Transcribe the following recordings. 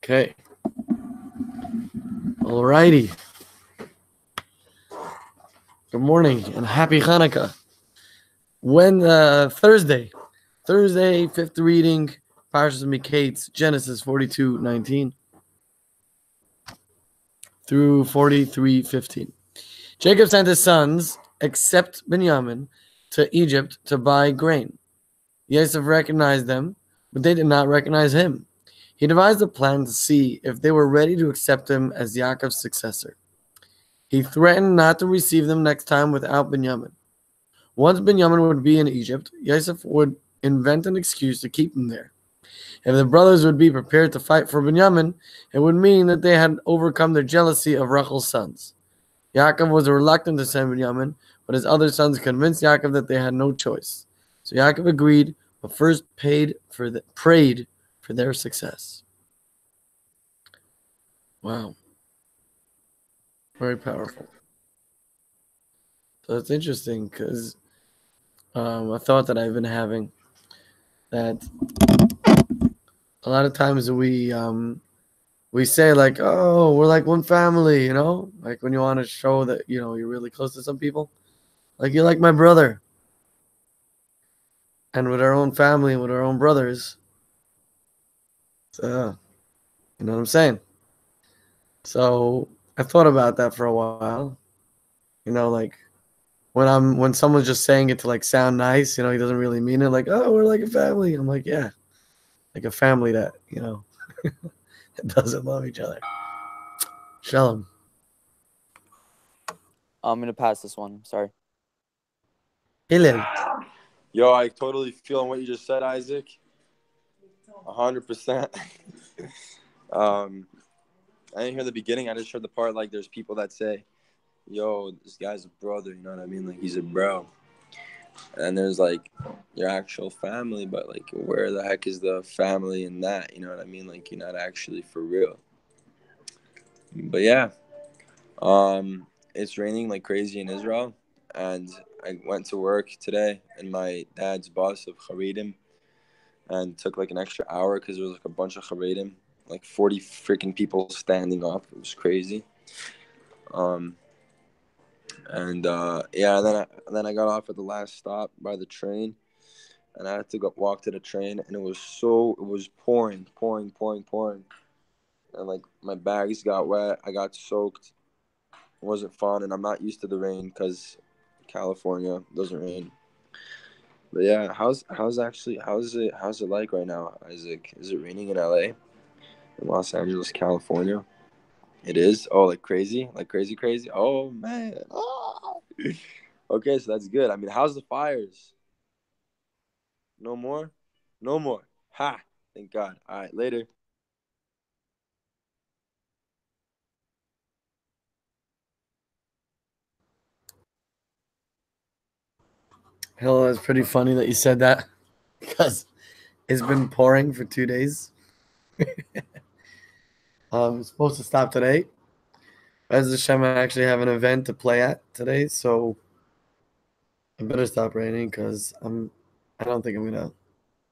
Okay. Alrighty. Good morning and happy Hanukkah. Thursday, 5th reading, Parshas Miketz, Genesis 42:19 through 43:15. Jacob sent his sons, except Benjamin, to Egypt to buy grain. Yosef recognized them, but they did not recognize him. He devised a plan to see if they were ready to accept him as Yaakov's successor. He threatened not to receive them next time without Benjamin. Once Benjamin would be in Egypt, Yosef would invent an excuse to keep him there. If the brothers would be prepared to fight for Benjamin, it would mean that they had overcome their jealousy of Rachel's sons. Yaakov was reluctant to send Benjamin, but his other sons convinced Yaakov that they had no choice. So Yaakov agreed, but first prayed for their success. Wow. Very powerful. So it's interesting because a thought that I've been having that a lot of times we say like, oh, we're like one family, you know, like when you want to show that, you know, you're really close to some people, like you're like my brother. And with our own family and with our own brothers, so, you know what I'm saying? So I thought about that for a while, you know, like when someone's just saying it to like sound nice, you know, he doesn't really mean it, like, oh, we're like a family. I'm like, yeah, like a family that, you know, that doesn't love each other. Shalom. I'm going to pass this one. Sorry. Hillel. Yo, I totally feel on what you just said, Isaac. 100%. I didn't hear the beginning. I just heard the part like there's people that say, yo, this guy's a brother, you know what I mean? Like, he's a bro. And there's, like, your actual family, but, like, where the heck is the family in that? You know what I mean? Like, you're not actually for real. But, yeah. It's raining like crazy in Israel. And I went to work today in my dad's bus of Haredim and took, like, an extra hour because there was, like, a bunch of Haredim. Like 40 freaking people standing up. It was crazy. Then I got off at the last stop by the train, and I had to walk to the train, and it was pouring, and like my bags got wet, I got soaked. It wasn't fun, and I'm not used to the rain because California doesn't rain. But yeah, how's it like right now, Isaac? Is it raining in LA, in Los Angeles, California? It is? Oh, like crazy? Like crazy? Oh, man. Oh. Okay, so that's good. I mean, how's the fires? No more? No more. Ha! Thank God. All right, later. Hell, it's pretty funny that you said that because it's been pouring for 2 days. It's supposed to stop today. As Hashem, I actually have an event to play at today, so I better stop raining because I don't think I'm gonna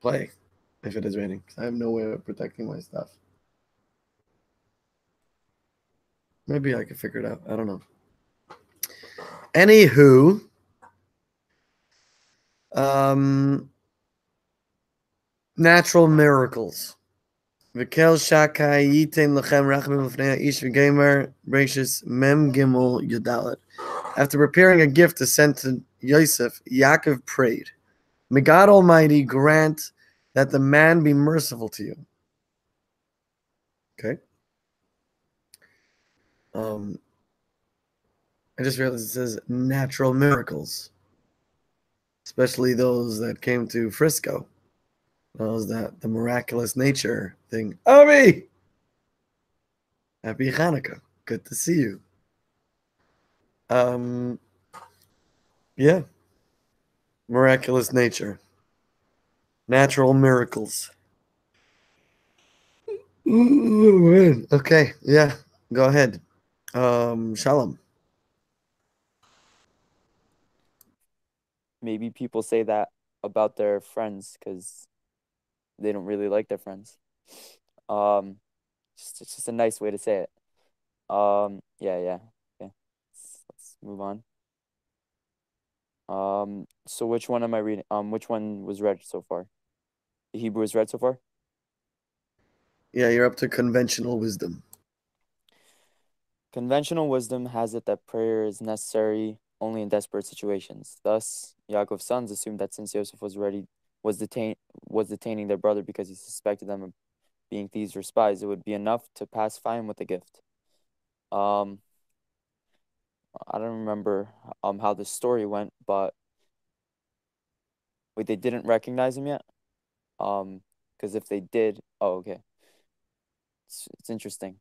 play if it is raining. I have no way of protecting my stuff. Maybe I could figure it out. I don't know. Anywho, natural miracles. V'kel shakai yitem lechem rachamim l'fnei ish v'gemer Bereshis mem gimel yudalet. After preparing a gift to send to Yosef, Yaakov prayed, "May God Almighty grant that the man be merciful to you." Okay. I just realized it says natural miracles, especially those that came to Frisco. Those that the miraculous nature thing. Ari, happy Hanukkah. Good to see you. Yeah, miraculous nature, natural miracles. Ooh, okay, yeah, go ahead. Shalom. Maybe people say that about their friends because they don't really like their friends. It's just a nice way to say it. Yeah, yeah. Okay. Let's move on. So which one am I reading? Which one was read so far? The Hebrew is read so far? Yeah, you're up to conventional wisdom. Conventional wisdom has it that prayer is necessary only in desperate situations. Thus, Yaakov's sons assumed that since Joseph was detaining their brother because he suspected them of being thieves or spies, it would be enough to pacify him with a gift. I don't remember how the story went, but wait, they didn't recognize him yet? Because if they did, oh, okay. It's interesting.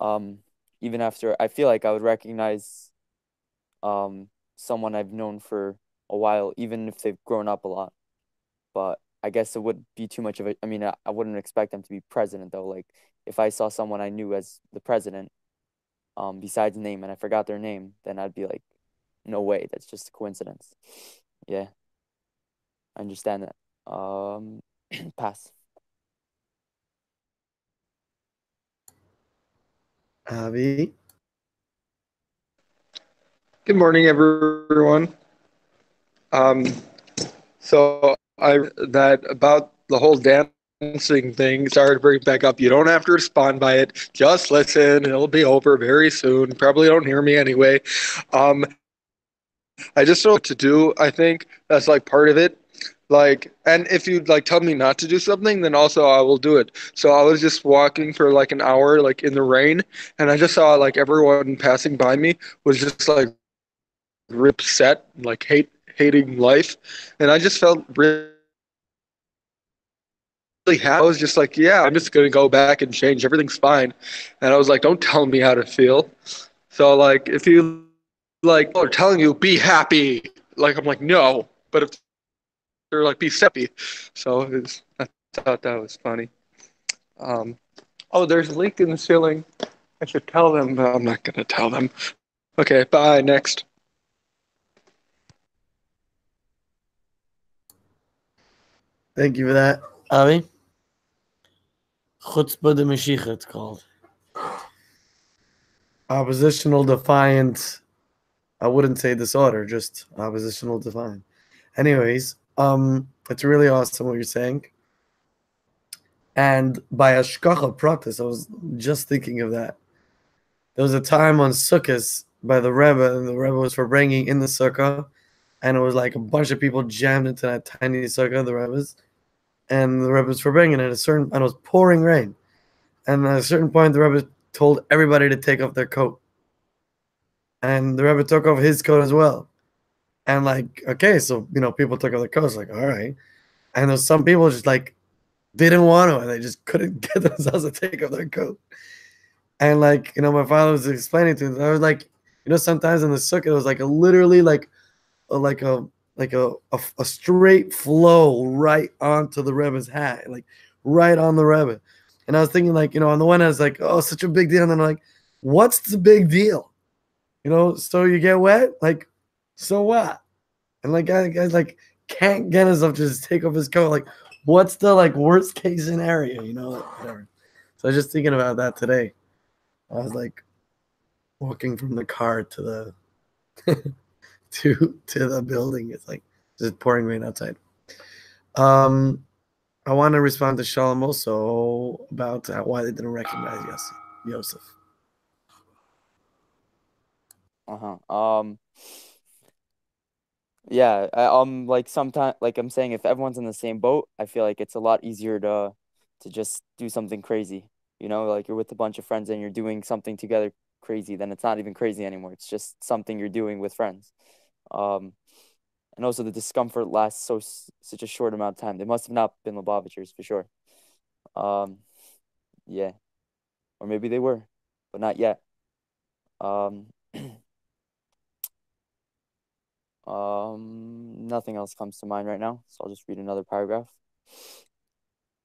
Even after, I feel like I would recognize someone I've known for a while, even if they've grown up a lot. But I guess it would be too much of a, I mean, I wouldn't expect them to be president though. Like if I saw someone I knew as the president, besides name, and I forgot their name, then I'd be like, no way, that's just a coincidence. Yeah, I understand that. Pass. Avi? Good morning, everyone. So I that about the whole dancing thing. Sorry to bring it back up. You don't have to respond by it. Just listen. It'll be over very soon. Probably don't hear me anyway. I just don't know what to do. I think that's like part of it. Like, and if you like tell me not to do something, then also I will do it. So I was just walking for like an hour, like in the rain, and I just saw like everyone passing by me was just like upset, like hating life, and I just felt really happy. I was just like, yeah, I'm just gonna go back and change. Everything's fine, and I was like, don't tell me how to feel. So like, if you like are telling you be happy, like I'm like no, but if they're like be happy, so I thought that was funny. Um, oh, there's a leak in the ceiling. I should tell them, but I'm not gonna tell them. Okay, bye. Next. Thank you for that, Avi. Chutzpah de Mashiach, it's called. Oppositional defiant. I wouldn't say disorder, just oppositional defiant. Anyways, it's really awesome what you're saying. And by Ashkacha Pratis, I was just thinking of that. There was a time on Sukkot by the Rebbe, and the Rebbe was for bringing in the Sukkah, and it was like a bunch of people jammed into that tiny Sukkah, the Rebbe's, and the Rebbe was for bringing it. And it was pouring rain. And at a certain point, the Rebbe told everybody to take off their coat. And the Rebbe took off his coat as well. And like, okay, so people took off their coats, like, all right. And there's some people just like didn't want to, and they just couldn't get themselves to take off their coat. And like, my father was explaining to me, I was like, sometimes in the sukkah, it was like literally like a straight flow right onto the Rebbe's hat, like right on the Rebbe. And I was thinking, like, on the one hand, it's like, oh, such a big deal. And then I'm like, what's the big deal? So you get wet, like, so what? And like, guys like can't get himself to just take off his coat. Like, what's the like worst case scenario? Like, whatever. So I was just thinking about that today. I was like walking from the car to the to the building. It's like just pouring rain outside. I want to respond to Shalom also about why they didn't recognize Yosef. Yeah, like sometimes, like I'm saying, if everyone's in the same boat, I feel like it's a lot easier to just do something crazy. Like you're with a bunch of friends and you're doing something together crazy, then it's not even crazy anymore. It's just something you're doing with friends. And also the discomfort lasts such a short amount of time. They must have not been Lubavitchers for sure. Yeah, or maybe they were, but not yet. Nothing else comes to mind right now, so I'll just read another paragraph.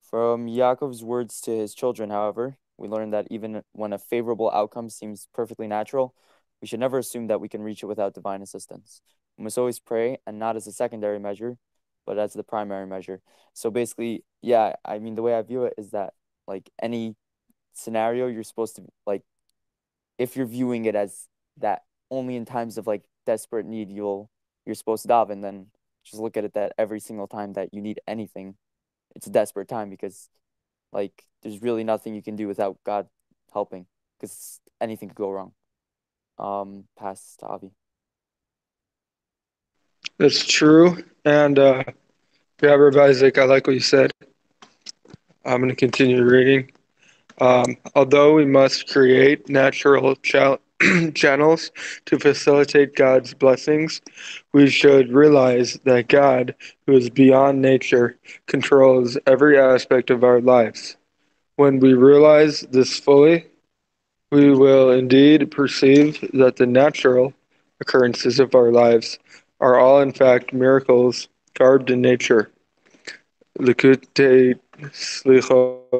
From Yaakov's words to his children, however, we learn that even when a favorable outcome seems perfectly natural, we should never assume that we can reach it without divine assistance. We must always pray, and not as a secondary measure, but as the primary measure. So basically, yeah, I mean, the way I view it is that like any scenario, you're supposed to like, if you're viewing it as that only in times of like desperate need you're supposed to daven, then just look at it that every single time that you need anything, it's a desperate time, because like there's really nothing you can do without God helping, because anything could go wrong. Pass to Avi. That's true. And yeah, Rabbi Isaac, I like what you said. I'm going to continue reading. Although we must create natural channels to facilitate God's blessings, we should realize that God, who is beyond nature, controls every aspect of our lives. When we realize this fully, we will indeed perceive that the natural occurrences of our lives are all in fact miracles garbed in nature. Likutei Slichot,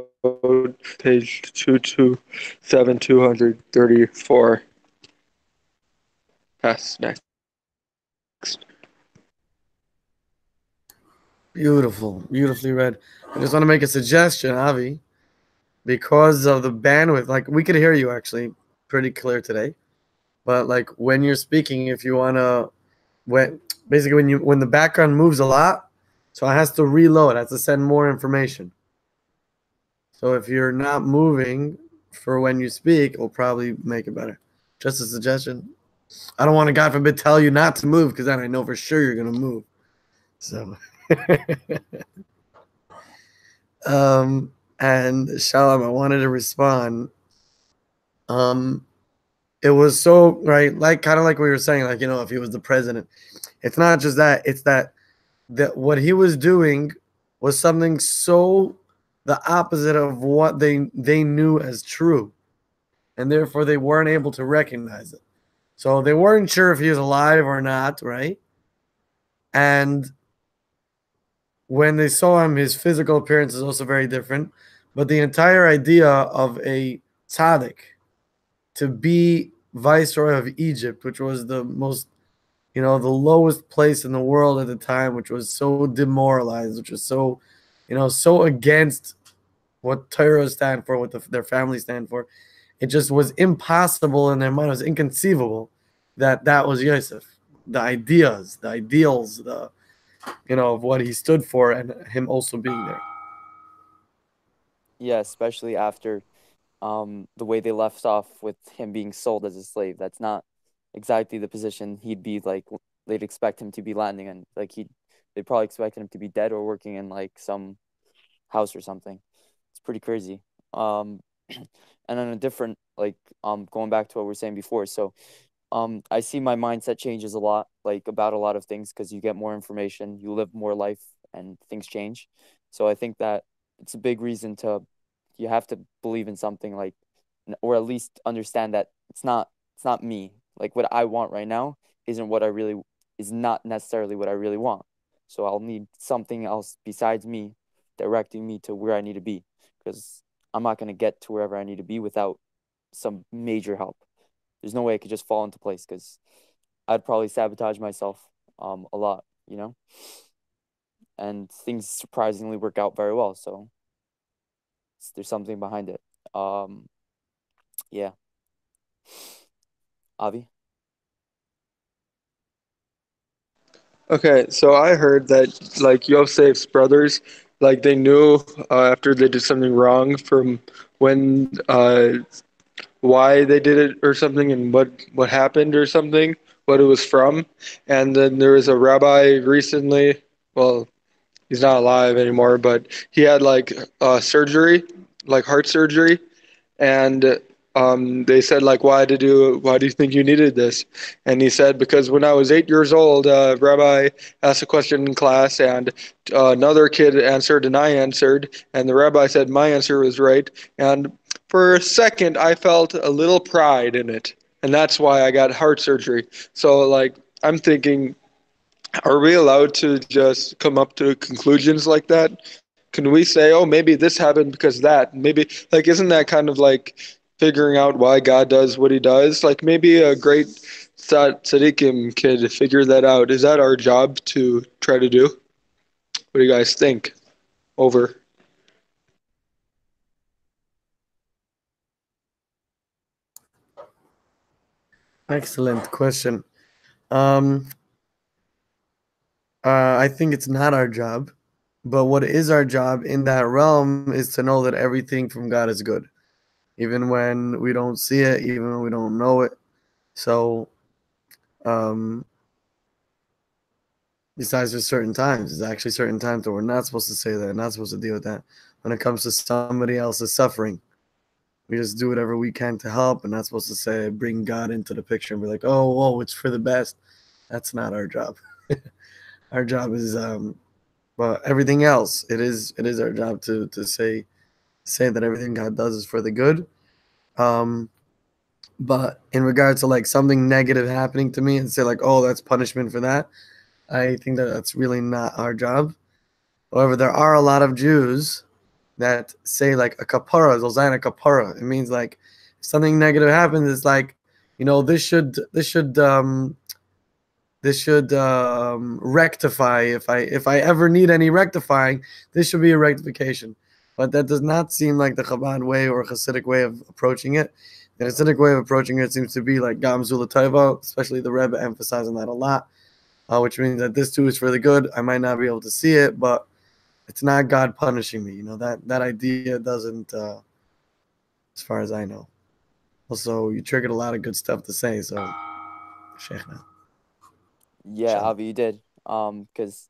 page 227, 234. Pass next. Beautiful, beautifully read. I just want to make a suggestion, Avi, because of the bandwidth. Like, we could hear you actually pretty clear today, but like when you're speaking, if you wanna, basically when the background moves a lot, so it has to reload. It has to send more information. So if you're not moving for when you speak, it'll probably make it better. Just a suggestion. I don't want to, God forbid, tell you not to move, because then I know for sure you're gonna move. So, and Shalom, I wanted to respond. It was so right, like kind of like we were saying, like, you know, if he was the president, it's not just that; it's that what he was doing was something so the opposite of what they knew as true, and therefore they weren't able to recognize it. So they weren't sure if he was alive or not, right? And when they saw him, his physical appearance is also very different. But the entire idea of a tzaddik to be viceroy of Egypt, which was the most, you know, the lowest place in the world at the time, which was so demoralized, which was so, you know, so against what Torah stand for, what their family stand for. It just was impossible in their mind. It was inconceivable that that was Yosef. The ideas, the ideals, the, you know, of what he stood for, and him also being there. Yeah, especially after the way they left off with him being sold as a slave. That's not exactly the position he'd be like. They'd expect him to be landing in. Like they probably expected him to be dead or working in like some house or something. It's pretty crazy. And on a different, like, going back to what we were saying before. So I see my mindset changes a lot, like about a lot of things, because you get more information, you live more life, and things change. So I think that it's a big reason to, you have to believe in something, like, or at least understand that it's not me. Like what I want right now is not necessarily what I really want. So I'll need something else besides me directing me to where I need to be, because I'm not going to get to wherever I need to be without some major help. There's no way I could just fall into place, because I'd probably sabotage myself a lot, you know? And things surprisingly work out very well. So there's something behind it. Yeah. Avi? Okay, so I heard that like Yosef's brothers, like they knew after they did something wrong from when why they did it or something, and what happened or something, what it was from. And then there was a rabbi recently, well, he's not alive anymore, but he had like surgery, like heart surgery, and they said like, why do you think you needed this? And he said, because when I was 8 years old, rabbi asked a question in class, and another kid answered and I answered, and the rabbi said my answer was right, and for a second I felt a little pride in it, and that's why I got heart surgery. So like, I'm thinking, are we allowed to just come up to conclusions like that? Can we say, oh, maybe this happened because that? Maybe, like, isn't that kind of like figuring out why God does what he does? Like, maybe a great tzaddikim could figure that out. Is that our job to try to do? What do you guys think? Over. Excellent question. Um, I think it's not our job, but what is our job in that realm is to know that everything from God is good, even when we don't see it, even when we don't know it. So, um, besides there's certain times, there's actually certain times that we're not supposed to say that, not supposed to deal with that. When it comes to somebody else's suffering, we just do whatever we can to help, and not supposed to say bring God into the picture and be like, oh, whoa, it's for the best. That's not our job. Our job is, but everything else, it is our job to say that everything God does is for the good. Um, but in regards to like something negative happening to me and say like, oh, that's punishment for that, I think that that's really not our job. However, there are a lot of Jews that say like a kapara, zolzaina kapara. It means like if something negative happens, it's like, this should rectify. If I ever need any rectifying, this should be a rectification. But that does not seem like the Chabad way or Hasidic way of approaching it. The Hasidic way of approaching it seems to be like Gam Zula Tova, especially the Rebbe emphasizing that a lot, which means that this too is for the good. I might not be able to see it, but it's not God punishing me. That idea doesn't, as far as I know. Also, you triggered a lot of good stuff to say, so Sheikhna. Yeah, Shalom. Avi, you did. Because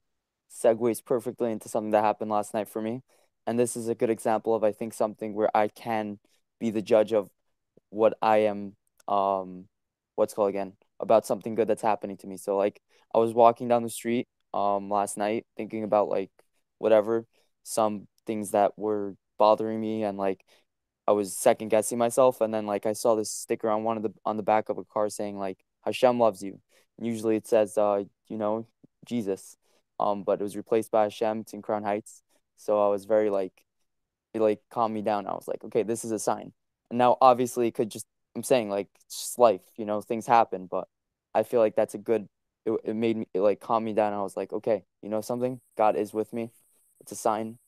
segues perfectly into something that happened last night for me. And this is a good example of, I think, something where I can be the judge of what I am, what's called again, about something good that's happening to me. So like I was walking down the street last night thinking about like whatever, some things that were bothering me, and like I was second guessing myself, and then like I saw this sticker on on the back of a car saying like Hashem loves you. And usually it says Jesus. But it was replaced by Hashem. It's in Crown Heights. So I was very like, it like calmed me down. I was like, okay, this is a sign. And now obviously it could just, I'm saying like it's just life, things happen, but I feel like that's a good, it made me, it like calmed me down. I was like, okay, something, God is with me. It's a sign.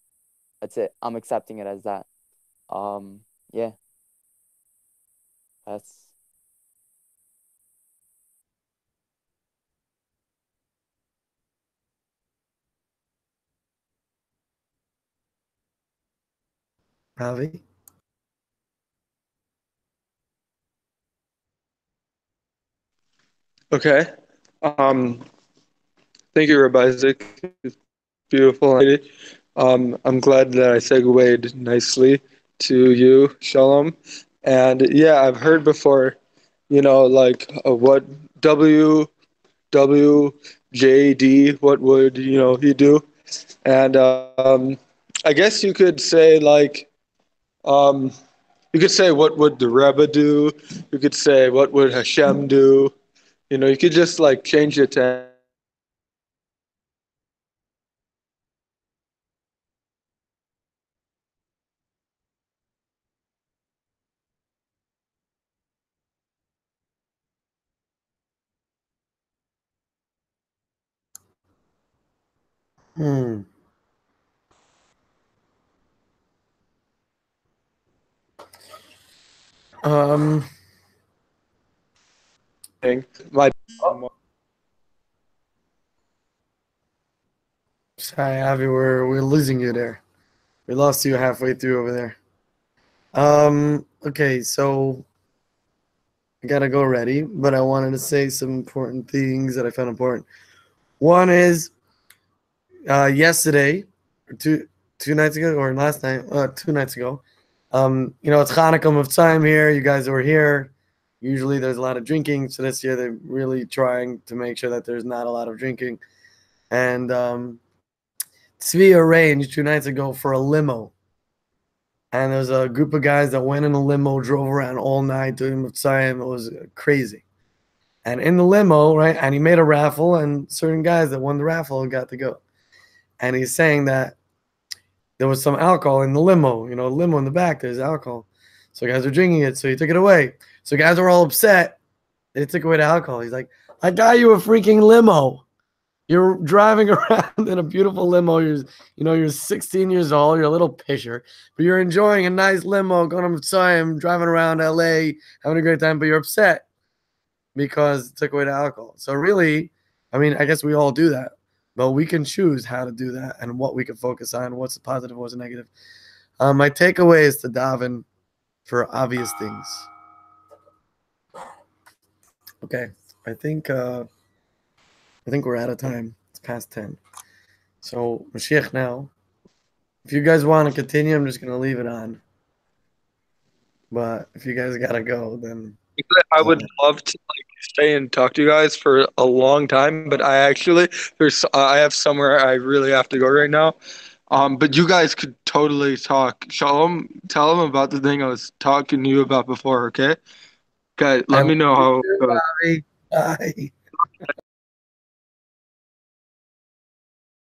That's it. I'm accepting it as that. Yeah, that's, Avi? Okay. Um, Thank you, Rabbi Isaac. It's beautiful. I'm glad that I segued nicely to you, Shalom. And yeah, I've heard before, like what WWJD, what would, he do? And I guess you could say like, um, you could say what would the Rebbe do? You could say what would Hashem do? You could just like change it to Hmm. Um. anything. My Sorry, Avi, we're losing you there. We lost you halfway through over there. Okay, so I gotta go ready, but I wanted to say some important things that I found important. One is yesterday, or two nights ago, or last night, 2 nights ago. It's Hanukkah of time here. You guys were here. Usually there's a lot of drinking, so this year they're really trying to make sure that there's not a lot of drinking. And Tzvi arranged 2 nights ago for a limo. And there's a group of guys that went in a limo, drove around all night doing Mitzrayim. It was crazy. And in the limo, right, and he made a raffle, and certain guys that won the raffle got to go. And he's saying that there was some alcohol in the limo. Limo in the back, there's alcohol. So guys were drinking it, so he took it away. So guys were all upset. They took away the alcohol. He's like, I got you a freaking limo. You're driving around in a beautiful limo. You're 16 years old. You're a little pisher, but you're enjoying a nice limo, going to Mitzrayim, driving around LA, having a great time, but you're upset because it took away the alcohol. So really, I mean, I guess we all do that, but we can choose how to do that and what we can focus on, what's the positive, what's the negative. My takeaway is to daven for obvious things. Okay, I think we're out of time. It's past 10. So Mashiach now. If you guys want to continue, I'm just gonna leave it on. But if you guys gotta go, then I would love to stay and talk to you guys for a long time, but I have somewhere I really have to go right now. But you guys could totally talk. Tell them about the thing I was talking to you about before. Okay. Okay. Let me know how it goes. Bye.